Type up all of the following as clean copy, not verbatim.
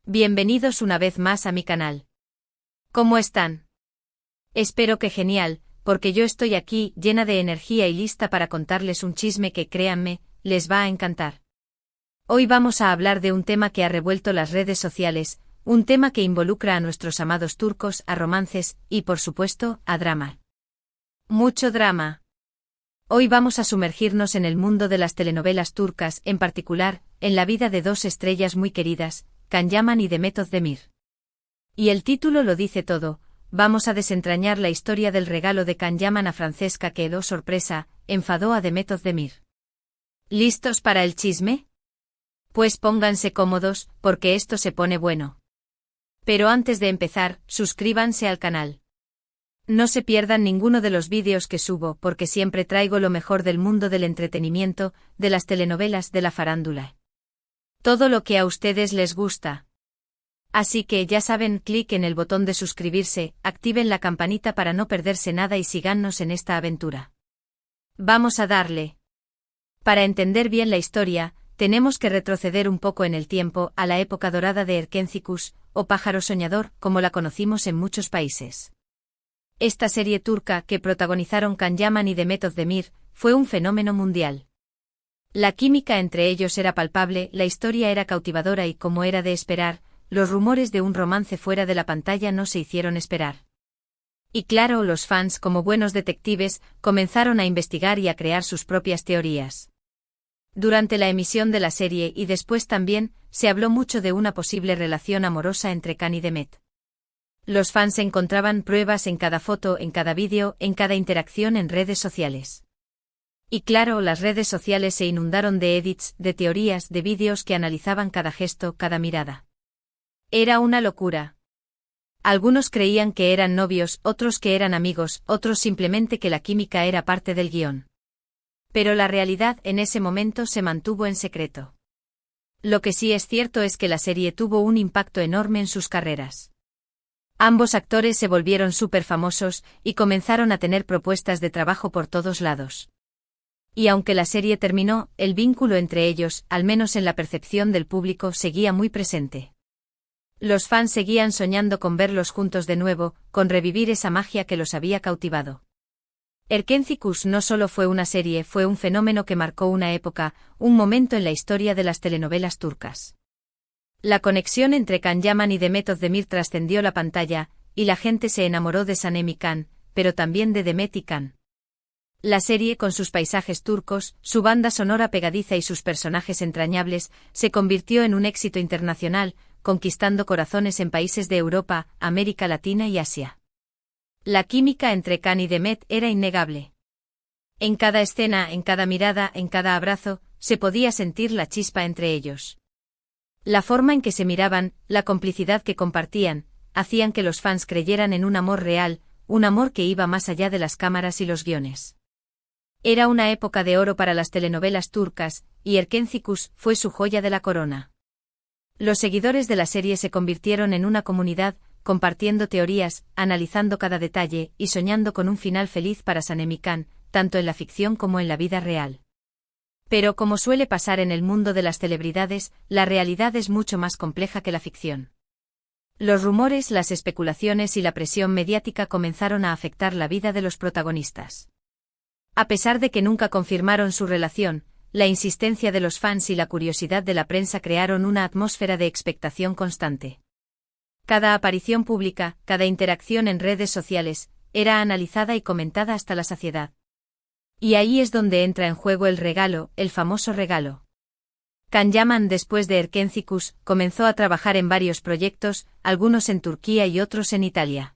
Bienvenidos una vez más a mi canal. ¿Cómo están? Espero que genial, porque yo estoy aquí llena de energía y lista para contarles un chisme que, créanme, les va a encantar. Hoy vamos a hablar de un tema que ha revuelto las redes sociales, un tema que involucra a nuestros amados turcos, a romances y, por supuesto, a drama. Mucho drama. Hoy vamos a sumergirnos en el mundo de las telenovelas turcas, en particular, en la vida de dos estrellas muy queridas, Can Yaman y Demet Özdemir. Y el título lo dice todo, vamos a desentrañar la historia del regalo de Can Yaman a Francesca que, oh sorpresa, enfadó a Demet Özdemir. ¿Listos para el chisme? Pues pónganse cómodos, porque esto se pone bueno. Pero antes de empezar, suscríbanse al canal. No se pierdan ninguno de los vídeos que subo porque siempre traigo lo mejor del mundo del entretenimiento, de las telenovelas, de la farándula. Todo lo que a ustedes les gusta. Así que ya saben, clic en el botón de suscribirse, activen la campanita para no perderse nada y síganos en esta aventura. Vamos a darle. Para entender bien la historia, tenemos que retroceder un poco en el tiempo a la época dorada de Erkenci o Pájaro Soñador, como la conocimos en muchos países. Esta serie turca que protagonizaron Can Yaman y Demet Özdemir fue un fenómeno mundial. La química entre ellos era palpable, la historia era cautivadora y, como era de esperar, los rumores de un romance fuera de la pantalla no se hicieron esperar. Y claro, los fans, como buenos detectives, comenzaron a investigar y a crear sus propias teorías. Durante la emisión de la serie y después también, se habló mucho de una posible relación amorosa entre Can y Demet. Los fans encontraban pruebas en cada foto, en cada vídeo, en cada interacción en redes sociales. Y claro, las redes sociales se inundaron de edits, de teorías, de vídeos que analizaban cada gesto, cada mirada. Era una locura. Algunos creían que eran novios, otros que eran amigos, otros simplemente que la química era parte del guión. Pero la realidad en ese momento se mantuvo en secreto. Lo que sí es cierto es que la serie tuvo un impacto enorme en sus carreras. Ambos actores se volvieron súper famosos y comenzaron a tener propuestas de trabajo por todos lados. Y aunque la serie terminó, el vínculo entre ellos, al menos en la percepción del público, seguía muy presente. Los fans seguían soñando con verlos juntos de nuevo, con revivir esa magia que los había cautivado. Erkenci no solo fue una serie, fue un fenómeno que marcó una época, un momento en la historia de las telenovelas turcas. La conexión entre Can Yaman y Demet Özdemir trascendió la pantalla, y la gente se enamoró de Sanem y Can, pero también de Demet y Can. La serie, con sus paisajes turcos, su banda sonora pegadiza y sus personajes entrañables, se convirtió en un éxito internacional, conquistando corazones en países de Europa, América Latina y Asia. La química entre Can y Demet era innegable. En cada escena, en cada mirada, en cada abrazo, se podía sentir la chispa entre ellos. La forma en que se miraban, la complicidad que compartían, hacían que los fans creyeran en un amor real, un amor que iba más allá de las cámaras y los guiones. Era una época de oro para las telenovelas turcas, y Erkenci fue su joya de la corona. Los seguidores de la serie se convirtieron en una comunidad, compartiendo teorías, analizando cada detalle y soñando con un final feliz para Sanem y Can, tanto en la ficción como en la vida real. Pero como suele pasar en el mundo de las celebridades, la realidad es mucho más compleja que la ficción. Los rumores, las especulaciones y la presión mediática comenzaron a afectar la vida de los protagonistas. A pesar de que nunca confirmaron su relación, la insistencia de los fans y la curiosidad de la prensa crearon una atmósfera de expectación constante. Cada aparición pública, cada interacción en redes sociales, era analizada y comentada hasta la saciedad. Y ahí es donde entra en juego el regalo, el famoso regalo. Can Yaman, después de Erkenci, comenzó a trabajar en varios proyectos, algunos en Turquía y otros en Italia.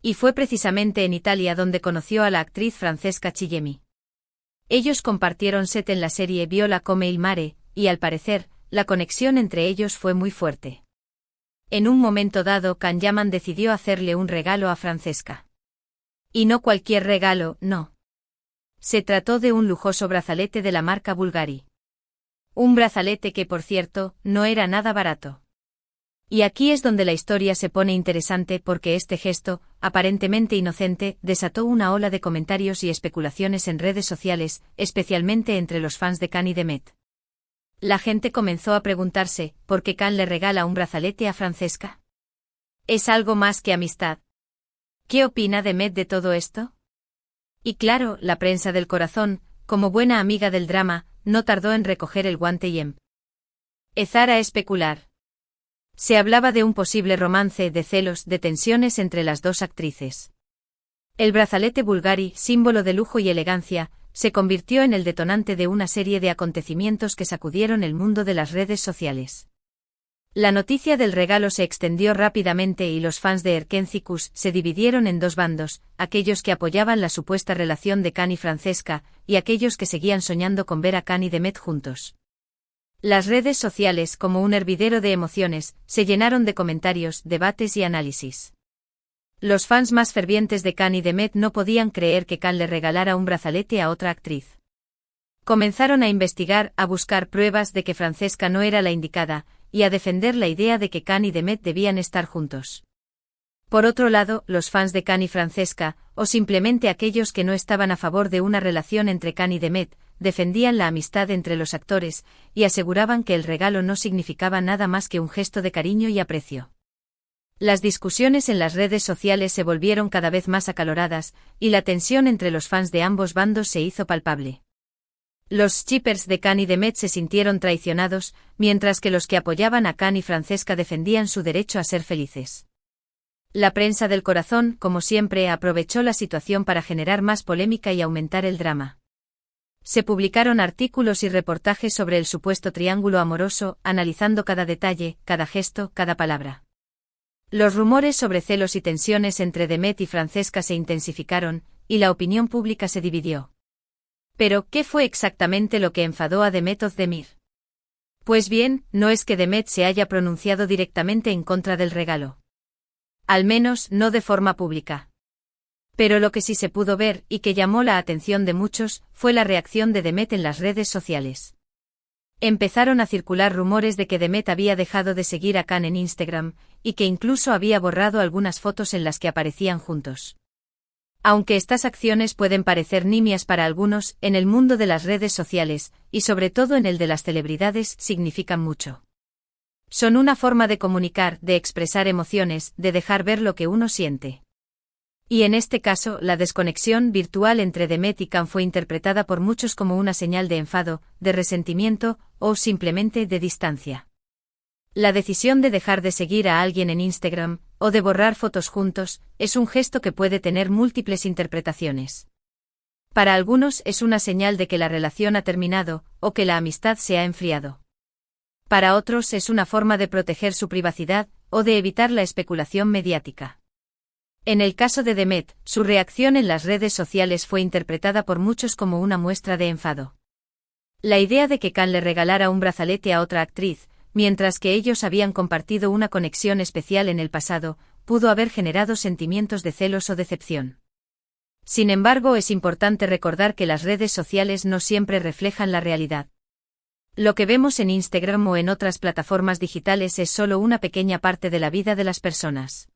Y fue precisamente en Italia donde conoció a la actriz Francesca Chillemi. Ellos compartieron set en la serie Viola come il mare, y al parecer, la conexión entre ellos fue muy fuerte. En un momento dado, Can Yaman decidió hacerle un regalo a Francesca. Y no cualquier regalo, no. Se trató de un lujoso brazalete de la marca Bulgari. Un brazalete que, por cierto, no era nada barato. Y aquí es donde la historia se pone interesante porque este gesto, aparentemente inocente, desató una ola de comentarios y especulaciones en redes sociales, especialmente entre los fans de Can y Demet. La gente comenzó a preguntarse, ¿por qué Khan le regala un brazalete a Francesca? ¿Es algo más que amistad? ¿Qué opina Demet de todo esto? Y claro, la prensa del corazón, como buena amiga del drama, no tardó en recoger el guante y empezar a especular. Se hablaba de un posible romance, de celos, de tensiones entre las dos actrices. El brazalete Bulgari, símbolo de lujo y elegancia, se convirtió en el detonante de una serie de acontecimientos que sacudieron el mundo de las redes sociales. La noticia del regalo se extendió rápidamente y los fans de Erkencikus se dividieron en dos bandos, aquellos que apoyaban la supuesta relación de Khan y Francesca, y aquellos que seguían soñando con ver a Khan y Demet juntos. Las redes sociales, como un hervidero de emociones, se llenaron de comentarios, debates y análisis. Los fans más fervientes de Khan y Demet no podían creer que Khan le regalara un brazalete a otra actriz. Comenzaron a investigar, a buscar pruebas de que Francesca no era la indicada, y a defender la idea de que Khan y Demet debían estar juntos. Por otro lado, los fans de Khan y Francesca, o simplemente aquellos que no estaban a favor de una relación entre Khan y Demet, defendían la amistad entre los actores, y aseguraban que el regalo no significaba nada más que un gesto de cariño y aprecio. Las discusiones en las redes sociales se volvieron cada vez más acaloradas, y la tensión entre los fans de ambos bandos se hizo palpable. Los shippers de Khan y Demet se sintieron traicionados, mientras que los que apoyaban a Khan y Francesca defendían su derecho a ser felices. La prensa del corazón, como siempre, aprovechó la situación para generar más polémica y aumentar el drama. Se publicaron artículos y reportajes sobre el supuesto triángulo amoroso, analizando cada detalle, cada gesto, cada palabra. Los rumores sobre celos y tensiones entre Demet y Francesca se intensificaron, y la opinión pública se dividió. Pero, ¿qué fue exactamente lo que enfadó a Demet Özdemir? Pues bien, no es que Demet se haya pronunciado directamente en contra del regalo. Al menos, no de forma pública. Pero lo que sí se pudo ver, y que llamó la atención de muchos, fue la reacción de Demet en las redes sociales. Empezaron a circular rumores de que Demet había dejado de seguir a Khan en Instagram, y que incluso había borrado algunas fotos en las que aparecían juntos. Aunque estas acciones pueden parecer nimias para algunos, en el mundo de las redes sociales, y sobre todo en el de las celebridades, significan mucho. Son una forma de comunicar, de expresar emociones, de dejar ver lo que uno siente. Y en este caso, la desconexión virtual entre Demet y Khan fue interpretada por muchos como una señal de enfado, de resentimiento, o simplemente de distancia. La decisión de dejar de seguir a alguien en Instagram, o de borrar fotos juntos, es un gesto que puede tener múltiples interpretaciones. Para algunos es una señal de que la relación ha terminado, o que la amistad se ha enfriado. Para otros es una forma de proteger su privacidad, o de evitar la especulación mediática. En el caso de Demet, su reacción en las redes sociales fue interpretada por muchos como una muestra de enfado. La idea de que Khan le regalara un brazalete a otra actriz, mientras que ellos habían compartido una conexión especial en el pasado, pudo haber generado sentimientos de celos o decepción. Sin embargo, es importante recordar que las redes sociales no siempre reflejan la realidad. Lo que vemos en Instagram o en otras plataformas digitales es solo una pequeña parte de la vida de las personas.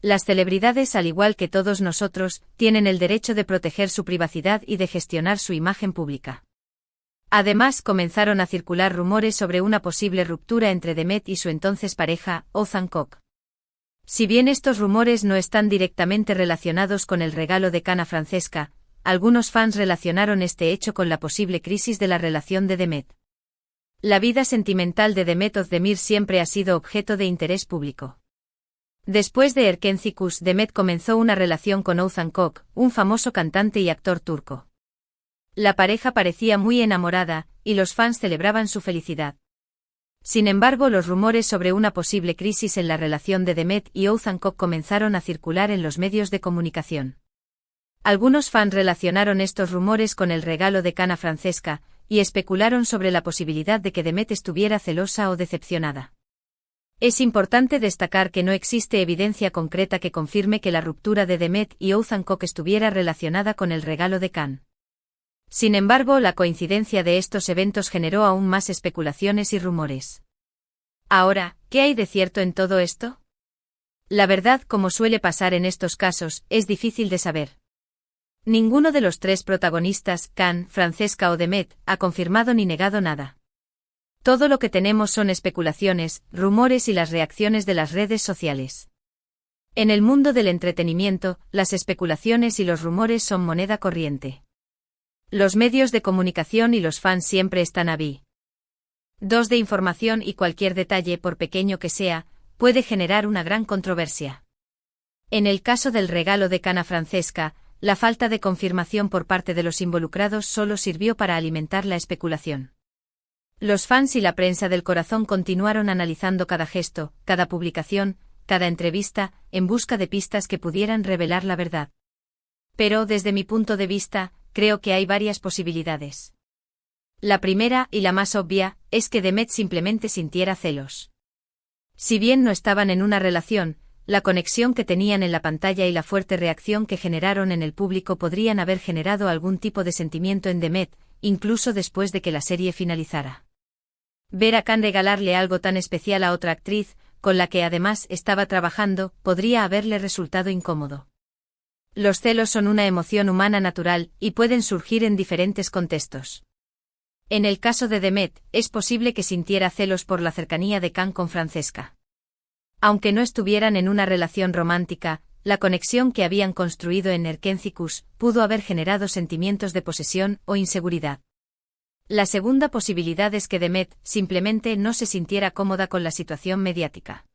Las celebridades, al igual que todos nosotros, tienen el derecho de proteger su privacidad y de gestionar su imagen pública. Además, comenzaron a circular rumores sobre una posible ruptura entre Demet y su entonces pareja, Ozan Koc. Si bien estos rumores no están directamente relacionados con el regalo de Khan a Francesca, algunos fans relacionaron este hecho con la posible crisis de la relación de Demet. La vida sentimental de Demet Özdemir siempre ha sido objeto de interés público. Después de Erkencikus, Demet comenzó una relación con Ozan Koc, un famoso cantante y actor turco. La pareja parecía muy enamorada, y los fans celebraban su felicidad. Sin embargo, los rumores sobre una posible crisis en la relación de Demet y Ozan Koc comenzaron a circular en los medios de comunicación. Algunos fans relacionaron estos rumores con el regalo de Khan a Francesca, y especularon sobre la posibilidad de que Demet estuviera celosa o decepcionada. Es importante destacar que no existe evidencia concreta que confirme que la ruptura de Demet y Ozan Koc estuviera relacionada con el regalo de Khan. Sin embargo, la coincidencia de estos eventos generó aún más especulaciones y rumores. Ahora, ¿qué hay de cierto en todo esto? La verdad, como suele pasar en estos casos, es difícil de saber. Ninguno de los tres protagonistas, Khan, Francesca o Demet, ha confirmado ni negado nada. Todo lo que tenemos son especulaciones, rumores y las reacciones de las redes sociales. En el mundo del entretenimiento, las especulaciones y los rumores son moneda corriente. Los medios de comunicación y los fans siempre están ávidos de información y cualquier detalle, por pequeño que sea, puede generar una gran controversia. En el caso del regalo de Cana Francesca, la falta de confirmación por parte de los involucrados solo sirvió para alimentar la especulación. Los fans y la prensa del corazón continuaron analizando cada gesto, cada publicación, cada entrevista, en busca de pistas que pudieran revelar la verdad. Pero, desde mi punto de vista, creo que hay varias posibilidades. La primera, y la más obvia, es que Demet simplemente sintiera celos. Si bien no estaban en una relación, la conexión que tenían en la pantalla y la fuerte reacción que generaron en el público podrían haber generado algún tipo de sentimiento en Demet, incluso después de que la serie finalizara. Ver a Can regalarle algo tan especial a otra actriz, con la que además estaba trabajando, podría haberle resultado incómodo. Los celos son una emoción humana natural, y pueden surgir en diferentes contextos. En el caso de Demet, es posible que sintiera celos por la cercanía de Can con Francesca. Aunque no estuvieran en una relación romántica, la conexión que habían construido en Erkentzicus pudo haber generado sentimientos de posesión o inseguridad. La segunda posibilidad es que Demet simplemente no se sintiera cómoda con la situación mediática.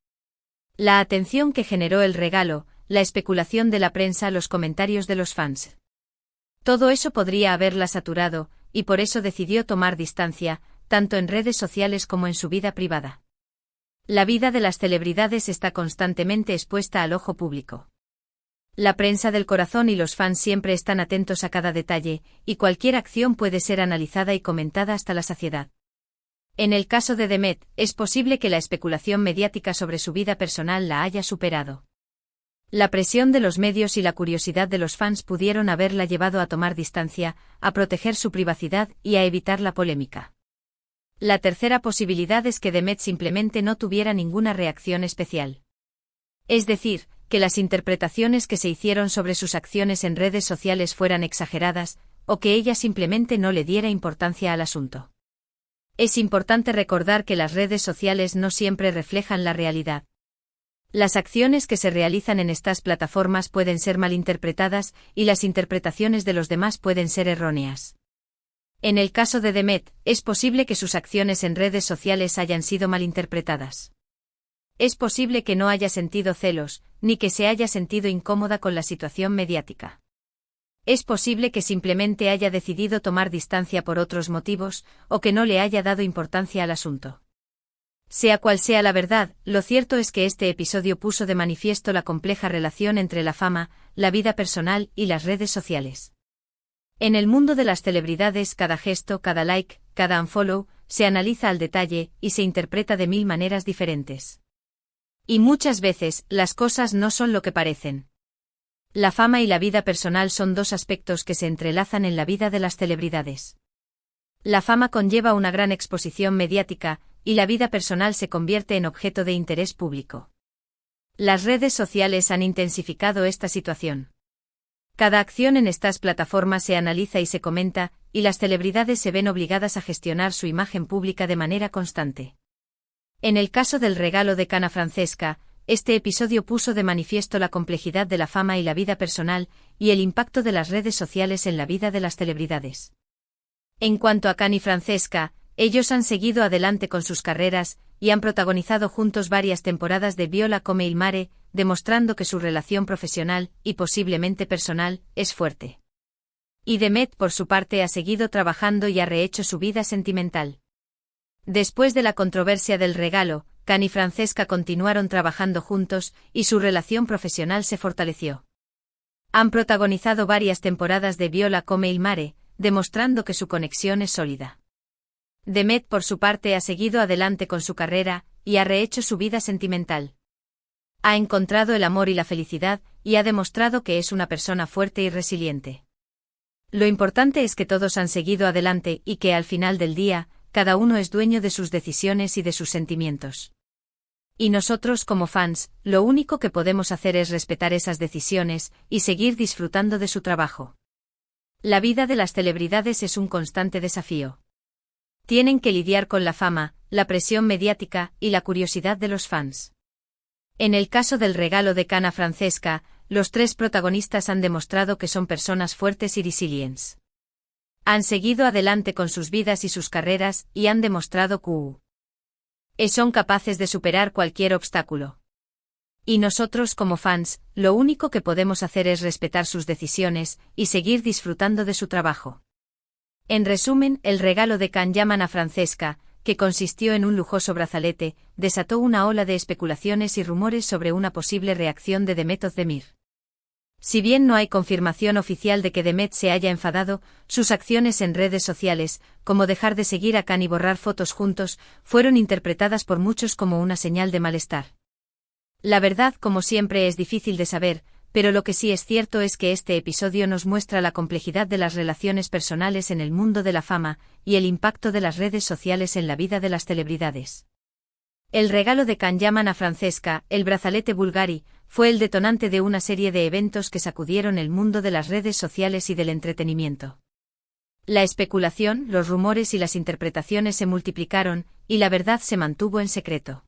La atención que generó el regalo, la especulación de la prensa, los comentarios de los fans. Todo eso podría haberla saturado, y por eso decidió tomar distancia, tanto en redes sociales como en su vida privada. La vida de las celebridades está constantemente expuesta al ojo público. La prensa del corazón y los fans siempre están atentos a cada detalle, y cualquier acción puede ser analizada y comentada hasta la saciedad. En el caso de Demet, es posible que la especulación mediática sobre su vida personal la haya superado. La presión de los medios y la curiosidad de los fans pudieron haberla llevado a tomar distancia, a proteger su privacidad y a evitar la polémica. La tercera posibilidad es que Demet simplemente no tuviera ninguna reacción especial. Es decir, que las interpretaciones que se hicieron sobre sus acciones en redes sociales fueran exageradas, o que ella simplemente no le diera importancia al asunto. Es importante recordar que las redes sociales no siempre reflejan la realidad. Las acciones que se realizan en estas plataformas pueden ser malinterpretadas, y las interpretaciones de los demás pueden ser erróneas. En el caso de Demet, es posible que sus acciones en redes sociales hayan sido malinterpretadas. Es posible que no haya sentido celos, ni que se haya sentido incómoda con la situación mediática. Es posible que simplemente haya decidido tomar distancia por otros motivos, o que no le haya dado importancia al asunto. Sea cual sea la verdad, lo cierto es que este episodio puso de manifiesto la compleja relación entre la fama, la vida personal y las redes sociales. En el mundo de las celebridades, cada gesto, cada like, cada unfollow, se analiza al detalle y se interpreta de 1000 maneras diferentes. Y muchas veces, las cosas no son lo que parecen. La fama y la vida personal son dos aspectos que se entrelazan en la vida de las celebridades. La fama conlleva una gran exposición mediática, y la vida personal se convierte en objeto de interés público. Las redes sociales han intensificado esta situación. Cada acción en estas plataformas se analiza y se comenta, y las celebridades se ven obligadas a gestionar su imagen pública de manera constante. En el caso del regalo de Cana Francesca, este episodio puso de manifiesto la complejidad de la fama y la vida personal, y el impacto de las redes sociales en la vida de las celebridades. En cuanto a Can y Francesca, ellos han seguido adelante con sus carreras, y han protagonizado juntos varias temporadas de Viola come il mare, demostrando que su relación profesional, y posiblemente personal, es fuerte. Y Demet por su parte ha seguido trabajando y ha rehecho su vida sentimental. Después de la controversia del regalo, Can y Francesca continuaron trabajando juntos, y su relación profesional se fortaleció. Han protagonizado varias temporadas de Viola come il mare, demostrando que su conexión es sólida. Demet por su parte ha seguido adelante con su carrera, y ha rehecho su vida sentimental. Ha encontrado el amor y la felicidad, y ha demostrado que es una persona fuerte y resiliente. Lo importante es que todos han seguido adelante y que al final del día, cada uno es dueño de sus decisiones y de sus sentimientos. Y nosotros como fans, lo único que podemos hacer es respetar esas decisiones, y seguir disfrutando de su trabajo. La vida de las celebridades es un constante desafío. Tienen que lidiar con la fama, la presión mediática y la curiosidad de los fans. En el caso del regalo de Cannes a Francesca, los tres protagonistas han demostrado que son personas fuertes y resilientes. Han seguido adelante con sus vidas y sus carreras y han demostrado que son capaces de superar cualquier obstáculo. Y nosotros como fans, lo único que podemos hacer es respetar sus decisiones y seguir disfrutando de su trabajo. En resumen, el regalo de Cannes llaman a Francesca, que consistió en un lujoso brazalete, desató una ola de especulaciones y rumores sobre una posible reacción de Demet Özdemir. Si bien no hay confirmación oficial de que Demet se haya enfadado, sus acciones en redes sociales, como dejar de seguir a Cannes y borrar fotos juntos, fueron interpretadas por muchos como una señal de malestar. La verdad, como siempre, es difícil de saber, pero lo que sí es cierto es que este episodio nos muestra la complejidad de las relaciones personales en el mundo de la fama y el impacto de las redes sociales en la vida de las celebridades. El regalo de Cannes llaman a Francesca, el brazalete Bulgari, fue el detonante de una serie de eventos que sacudieron el mundo de las redes sociales y del entretenimiento. La especulación, los rumores y las interpretaciones se multiplicaron, y la verdad se mantuvo en secreto.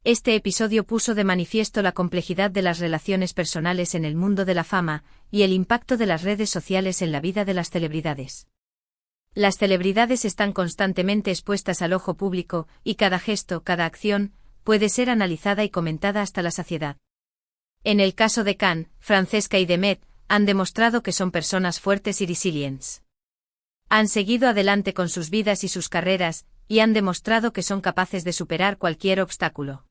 Este episodio puso de manifiesto la complejidad de las relaciones personales en el mundo de la fama y el impacto de las redes sociales en la vida de las celebridades. Las celebridades están constantemente expuestas al ojo público y cada gesto, cada acción, puede ser analizada y comentada hasta la saciedad. En el caso de Cannes, Francesca y Demet han demostrado que son personas fuertes y resilientes. Han seguido adelante con sus vidas y sus carreras y han demostrado que son capaces de superar cualquier obstáculo.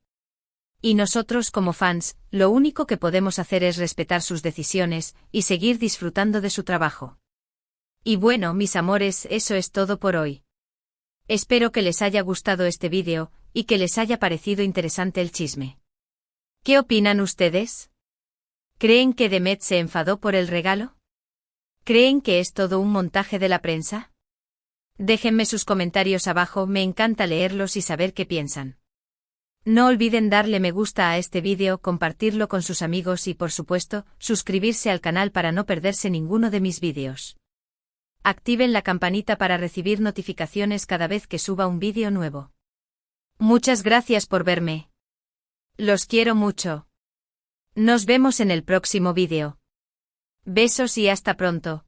Y nosotros como fans, lo único que podemos hacer es respetar sus decisiones y seguir disfrutando de su trabajo. Y bueno, mis amores, eso es todo por hoy. Espero que les haya gustado este vídeo y que les haya parecido interesante el chisme. ¿Qué opinan ustedes? ¿Creen que Demet se enfadó por el regalo? ¿Creen que es todo un montaje de la prensa? Déjenme sus comentarios abajo, me encanta leerlos y saber qué piensan. No olviden darle me gusta a este vídeo, compartirlo con sus amigos y por supuesto, suscribirse al canal para no perderse ninguno de mis vídeos. Activen la campanita para recibir notificaciones cada vez que suba un vídeo nuevo. Muchas gracias por verme. Los quiero mucho. Nos vemos en el próximo vídeo. Besos y hasta pronto.